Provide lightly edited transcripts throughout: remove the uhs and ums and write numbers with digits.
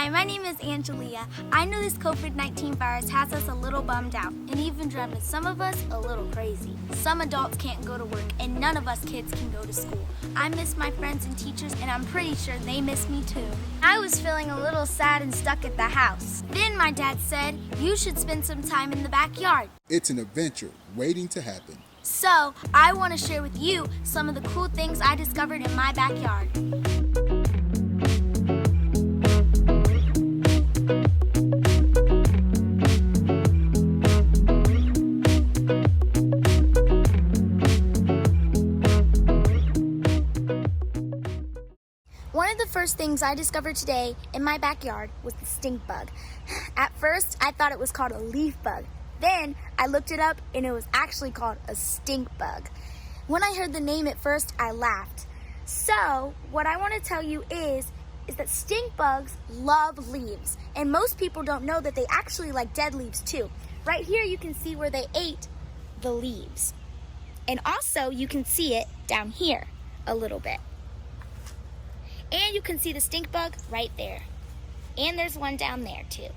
Hi, my name is Angelia. I know this COVID-19 virus has us a little bummed out and even driving some of us a little crazy. Some adults can't go to work and none of us kids can go to school. I miss my friends and teachers and I'm pretty sure they miss me too. I was feeling a little sad and stuck at the house. Then my dad said, you should spend some time in the backyard. It's an adventure waiting to happen. So, I want to share with you some of the cool things I discovered in my backyard. One of the first things I discovered today in my backyard was the stink bug. At first, I thought it was called a leaf bug. Then I looked it up and it was actually called a stink bug. When I heard the name at first, I laughed. So what I want to tell you is that stink bugs love leaves. And most people don't know that they actually like dead leaves too. Right here you can see where they ate the leaves. And also you can see it down here a little bit. And you can see the stink bug right there. And there's one down there too.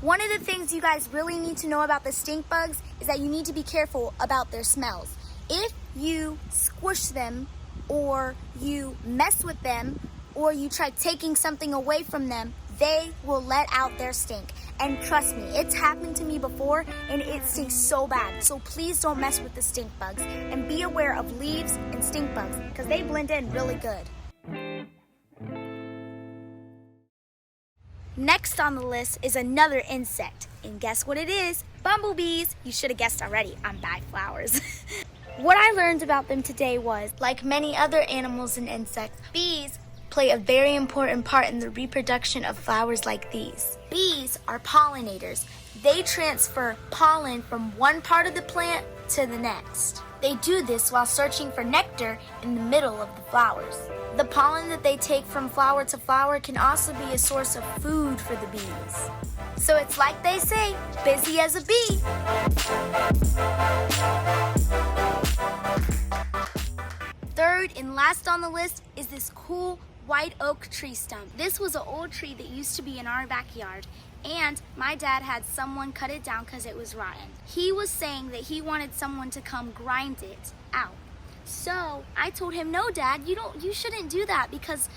One of the things you guys really need to know about the stink bugs is that you need to be careful about their smells. If you squish them, or you mess with them, or you try taking something away from them, they will let out their stink. And trust me, it's happened to me before and it stinks so bad. So please don't mess with the stink bugs and be aware of leaves and stink bugs because they blend in really good. Next on the list is another insect, and guess what it is? Bumblebees. You should have guessed already, I'm by flowers. What I learned about them today was, like many other animals and insects, bees play a very important part in the reproduction of flowers like these. Bees are pollinators. They transfer pollen from one part of the plant to the next. They do this while searching for nectar in the middle of the flowers. The pollen that they take from flower to flower can also be a source of food for the bees. So it's like they say, busy as a bee. Third and last on the list is this cool white oak tree stump. This was an old tree that used to be in our backyard, and my dad had someone cut it down because it was rotten. He was saying that he wanted someone to come grind it out. So I told him, no, Dad, you shouldn't do that because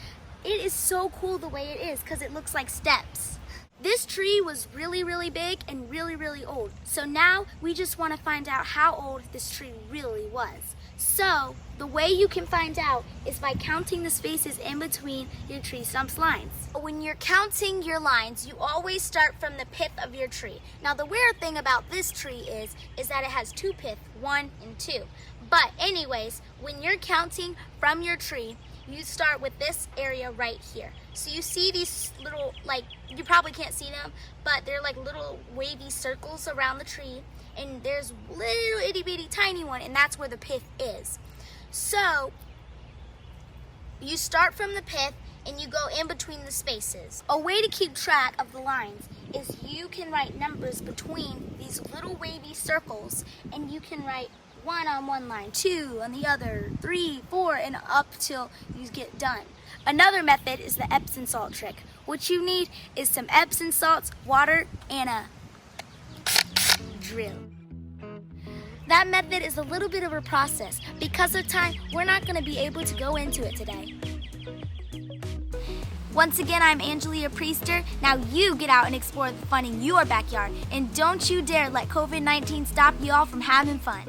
it is so cool the way it is because it looks like steps. This tree was really, really big and really, really old. So now we just want to find out how old this tree really was. So the way you can find out is by counting the spaces in between your tree stump's lines. When you're counting your lines, you always start from the pith of your tree. Now the weird thing about this tree is that it has two piths, 1 and 2. But anyways, when you're counting from your tree, you start with this area right here. So you see these little, you probably can't see them, but they're like little wavy circles around the tree. And there's little itty bitty tiny one, and that's where the pith is. So you start from the pith and you go in between the spaces. A way to keep track of the lines is you can write numbers between these little wavy circles, and you can write 1 on one line, 2 on the other, 3, 4, and up till you get done. Another method is the Epsom salt trick. What you need is some Epsom salts, water, and a drill. That method is a little bit of a process. Because of time, we're not going to be able to go into it today. Once again, I'm Angelia Priester. Now you get out and explore the fun in your backyard. And don't you dare let COVID-19 stop you all from having fun.